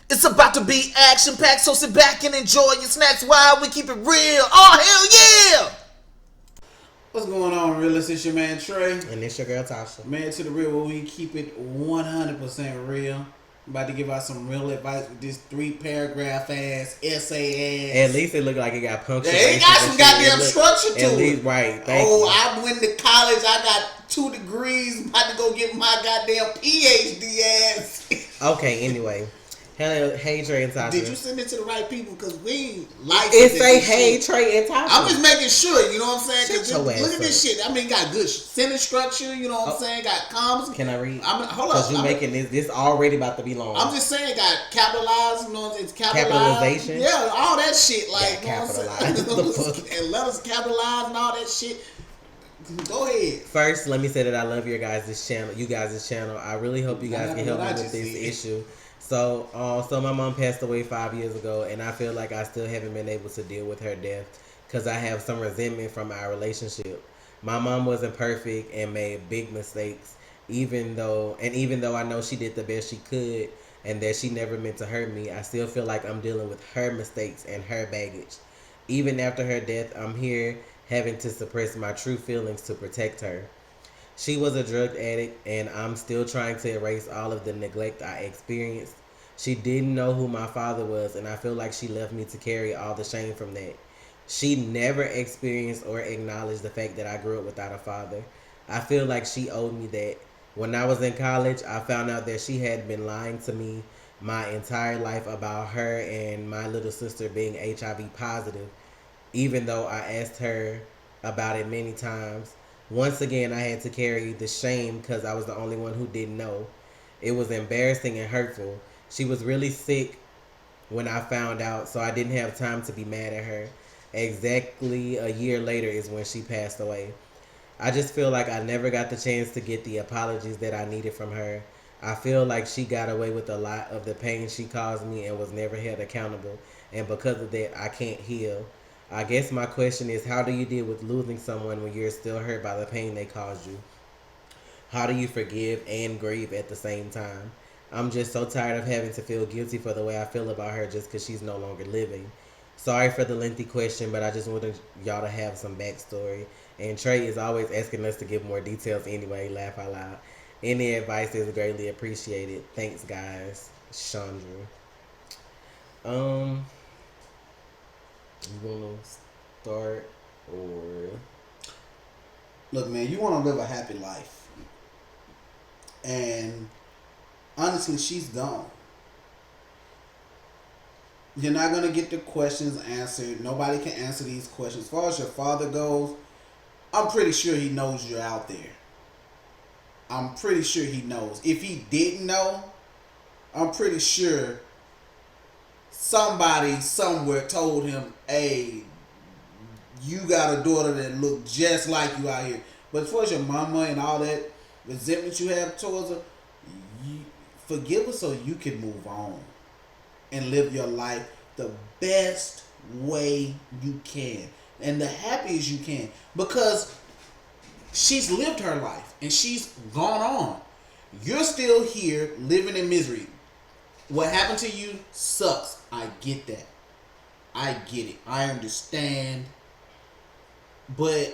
It's about to be action-packed, so sit back and enjoy your snacks while we keep it real. Oh, hell yeah! What's going on, realist? It's your man Trey. And it's your girl Tasha. Man to the real, where we keep it 100% real. I'm about to give out some real advice with this 3-paragraph ass essay ass. At least it looked like it got punctuation. It got some goddamn structure to at least, it. Right. Thank you. you. I went to college. I got 2 degrees. About to go get my goddamn PhD ass. Okay. Anyway. Hello, hey Trey and Tasha. Did you send it to the right people? Because we like it. Say hey Trey and Tasha. I'm just making sure, you know what I'm saying? Cause look at this shit. I mean, got good sentence structure, you know what I'm saying? Got commas. Can I read? Hold up. Because you making this already about to be long. I'm just saying, got capitalized, you know, it's capitalized. Capitalization? Yeah, all that shit. Like, yeah, you know what I'm saying? And letters capitalized and all that shit. Go ahead. First, let me say that I love your guys' channel. You guys' channel. I really hope you guys can help me with this issue. So my mom passed away 5 years ago, and I feel like I still haven't been able to deal with her death because I have some resentment from our relationship. My mom wasn't perfect and made big mistakes, even though I know she did the best she could and that she never meant to hurt me. I still feel like I'm dealing with her mistakes and her baggage. Even after her death, I'm here having to suppress my true feelings to protect her. She was a drug addict, and I'm still trying to erase all of the neglect I experienced. She didn't know who my father was, and I feel like she left me to carry all the shame from that. She never experienced or acknowledged the fact that I grew up without a father. I feel like she owed me that. When I was in college, I found out that she had been lying to me my entire life about her and my little sister being HIV positive, even though I asked her about it many times. Once again, I had to carry the shame because I was the only one who didn't know. It was embarrassing and hurtful. She was really sick when I found out, so I didn't have time to be mad at her. Exactly a year later is when she passed away. I just feel like I never got the chance to get the apologies that I needed from her. I feel like she got away with a lot of the pain she caused me and was never held accountable. And because of that, I can't heal. I guess my question is, how do you deal with losing someone when you're still hurt by the pain they caused you? How do you forgive and grieve at the same time? I'm just so tired of having to feel guilty for the way I feel about her just because she's no longer living. Sorry for the lengthy question, but I just wanted y'all to have some backstory. And Trey is always asking us to give more details anyway, laugh out loud. Any advice is greatly appreciated. Thanks, guys. Chandra. You want to start or... Look, man, you want to live a happy life. And honestly, she's gone. You're not going to get the questions answered. Nobody can answer these questions. As far as your father goes, I'm pretty sure he knows you're out there. I'm pretty sure he knows. If he didn't know, I'm pretty sure somebody somewhere told him, hey, you got a daughter that look just like you out here. But as far as your mama and all that resentment you have towards her, forgive her so you can move on and live your life the best way you can and the happiest you can, because she's lived her life and she's gone on. You're still here living in misery. What happened to you sucks. I get that. I get it. I understand. But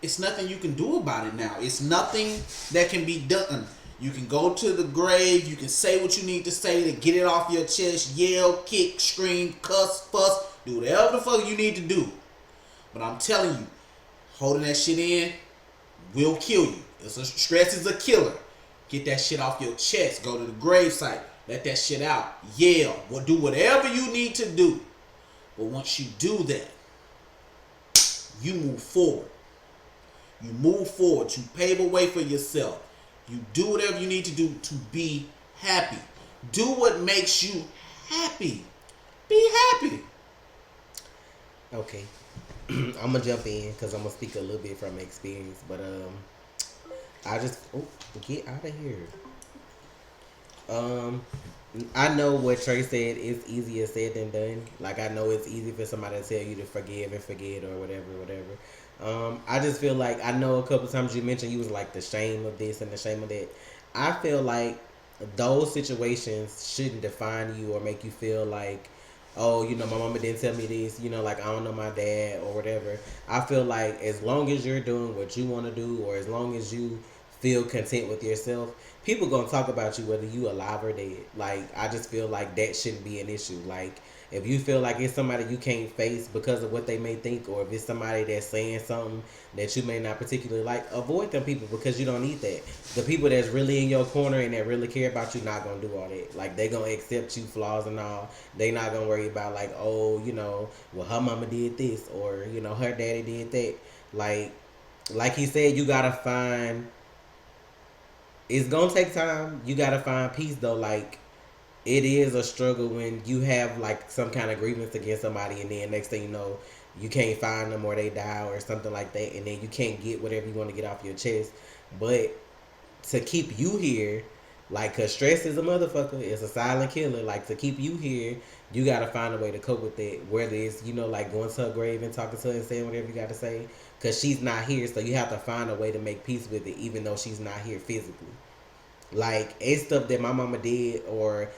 it's nothing you can do about it now. It's nothing that can be done. You can go to the grave. You can say what you need to say to get it off your chest. Yell, kick, scream, cuss, fuss. Do whatever the fuck you need to do. But I'm telling you, holding that shit in will kill you. Stress is a killer. Get that shit off your chest. Go to the gravesite. Let that shit out. Yell. Or do whatever you need to do. But once you do that, you move forward. You move forward. You pave a way for yourself. You do whatever you need to do to be happy. Do what makes you happy. Be happy. Okay. I'm going to jump in because I'm going to speak a little bit from experience. But get out of here. I know what Trey said is easier said than done. Like, I know it's easy for somebody to tell you to forgive and forget or whatever. I just feel like, I know a couple times you mentioned you was like the shame of this and the shame of that. I feel like those situations shouldn't define you or make you feel like, oh, you know, my mama didn't tell me this, you know, like I don't know my dad or whatever. I feel like as long as you're doing what you want to do, or as long as you feel content with yourself, people gonna talk about you whether you alive or dead. Like, I just feel like that shouldn't be an issue. Like, if you feel like it's somebody you can't face because of what they may think, or if it's somebody that's saying something that you may not particularly like, avoid them people, because you don't need that. The people that's really in your corner and that really care about you not gonna do all that. Like, they gonna accept you flaws and all. They not gonna worry about like, oh, you know, well, her mama did this, or, you know, her daddy did that. Like he said, you gotta find, it's gonna take time. You gotta find peace though. Like, it is a struggle when you have like some kind of grievance against somebody, and then next thing you know, you can't find them or they die or something like that, and then you can't get whatever you want to get off your chest. But to keep you here, like, cause stress is a motherfucker, it's a silent killer. Like, to keep you here, you gotta find a way to cope with it. Whether it's, you know, like going to her grave and talking to her and saying whatever you gotta say, cause she's not here. So you have to find a way to make peace with it, even though she's not here physically. Like, it's stuff that my mama did or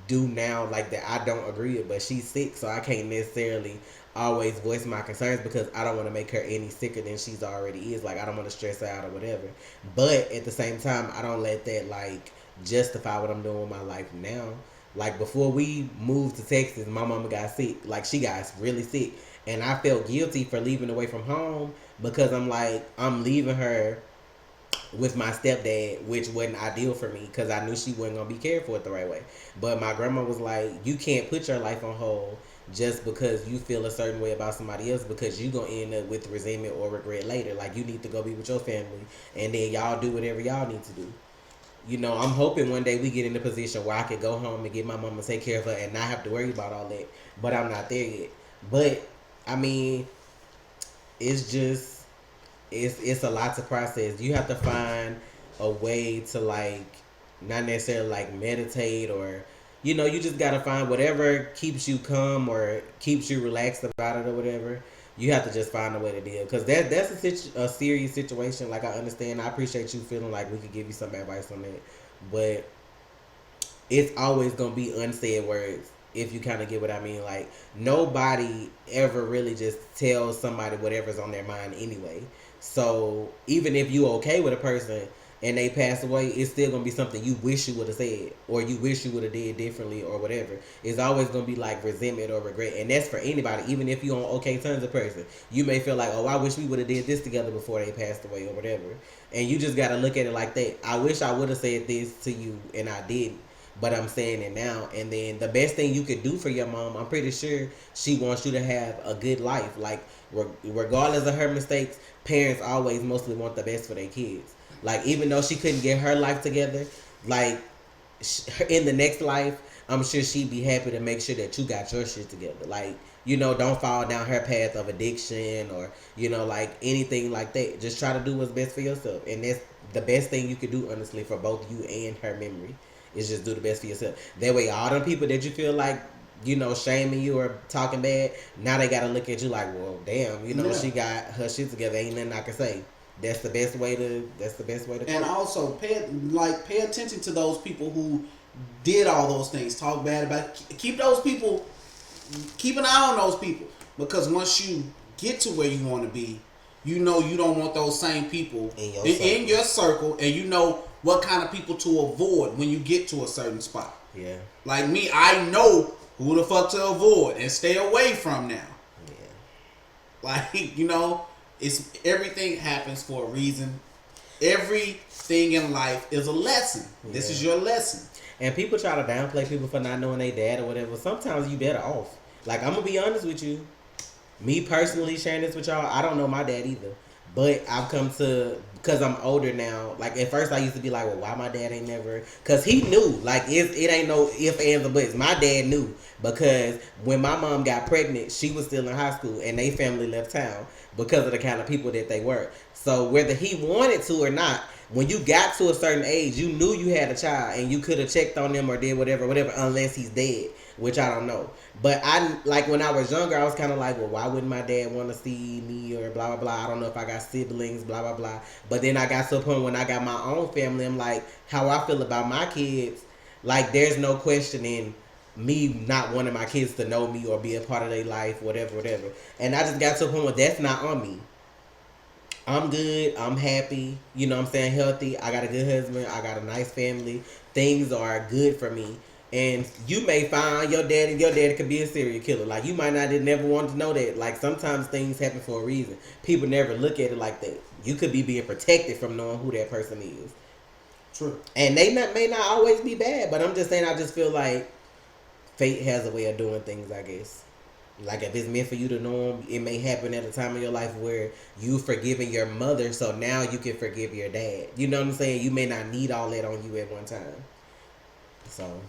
do now, like, that I don't agree with, but she's sick, so I can't necessarily always voice my concerns, because I don't want to make her any sicker than she's already is. Like, I don't want to stress her out or whatever. But at the same time, I don't let that like justify what I'm doing with my life now. Like, before we moved to Texas, my mama got sick. Like, she got really sick, and I felt guilty for leaving away from home, because I'm like, I'm leaving her with my stepdad, which wasn't ideal for me, because I knew she wasn't gonna be cared for it the right way. But my grandma was like, you can't put your life on hold just because you feel a certain way about somebody else, because you gonna end up with resentment or regret later. Like, you need to go be with your family, and then y'all do whatever y'all need to do. You know, I'm hoping one day we get in a position where I could go home and get my mama, take care of her, and not have to worry about all that. But I'm not there yet. But I mean, it's just, it's a lot to process. You have to find a way to, like, not necessarily like meditate, or, you know, you just gotta find whatever keeps you calm or keeps you relaxed about it or whatever. You have to just find a way to deal, because that's a serious situation. Like, I understand. I appreciate you feeling like we could give you some advice on that, but it's always gonna be unsaid words, if you kind of get what I mean. Like, nobody ever really just tells somebody whatever's on their mind anyway. So even if you okay with a person and they pass away, it's still gonna be something you wish you would have said, or you wish you would have did differently, or whatever. It's always gonna be like resentment or regret, and that's for anybody. Even if you on okay terms with a person, you may feel like, oh, I wish we would have did this together before they passed away or whatever. And you just gotta look at it like that. I wish I would have said this to you and I didn't, but I'm saying it now. And then the best thing you could do for your mom, I'm pretty sure she wants you to have a good life. Like, regardless of her mistakes, parents always mostly want the best for their kids. Like, even though she couldn't get her life together, like, in the next life, I'm sure she'd be happy to make sure that you got your shit together. Like, you know, don't fall down her path of addiction, or, you know, like, anything like that. Just try to do what's best for yourself. And that's the best thing you could do, honestly, for both you and her memory, is just do the best for yourself. That way, all them people that you feel like, you know, shaming you or talking bad, now they gotta look at you like, well, damn, you know, she got her shit together. Ain't nothing I can say. That's the best way to. And also pay attention to those people who did all those things. Talk bad about. Keep those people. Keep an eye on those people, because once you get to where you want to be, you know you don't want those same people in your circle, and you know what kind of people to avoid when you get to a certain spot. Yeah. Like me, I know who the fuck to avoid and stay away from now. Yeah. Like, you know, it's everything happens for a reason. Everything in life is a lesson. Yeah. This is your lesson. And people try to downplay people for not knowing their dad or whatever. Sometimes you better off. Like, I'm gonna be honest with you. Me personally sharing this with y'all, I don't know my dad either. But I've come to, because I'm older now, like, at first I used to be like, well, why my dad ain't never, because he knew, like, it ain't no ifs, ands, or buts. My dad knew, because when my mom got pregnant, she was still in high school, and they family left town because of the kind of people that they were. So whether he wanted to or not, when you got to a certain age, you knew you had a child, and you could have checked on them or did whatever, unless he's dead, which I don't know. But I, like, when I was younger, I was kind of like, well, why wouldn't my dad want to see me, or blah, blah, blah. I don't know if I got siblings, blah, blah, blah. But then I got to a point when I got my own family, I'm like, how I feel about my kids, Like, there's no questioning me not wanting my kids to know me or be a part of their life, whatever, whatever. And I just got to a point where that's not on me. I'm good. I'm happy. You know what I'm saying? Healthy. I got a good husband. I got a nice family. Things are good for me. And you may find your daddy could be a serial killer. Like, you might not have never wanted to know that. Like, sometimes things happen for a reason. People never look at it like that. You could be being protected from knowing who that person is. True. And they may not always be bad, but I'm just saying, I just feel like fate has a way of doing things, I guess. Like, if it's meant for you to know them, it may happen at a time in your life where you've forgiven your mother, so now you can forgive your dad. You know what I'm saying? You may not need all that on you at one time. So,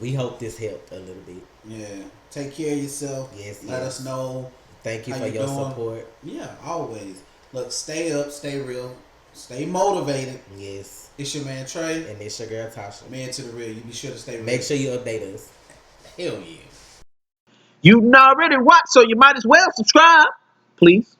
we hope this helped a little bit. Yeah. Take care of yourself. Yes. Let us know. Thank you for your support. Yeah, always. Look, stay up, stay real, stay motivated. Yes. It's your man Trey. And it's your girl Tasha. Man to the real. You be sure to stay real. Make sure you update us. Hell yeah. You already watched, so you might as well subscribe. Please.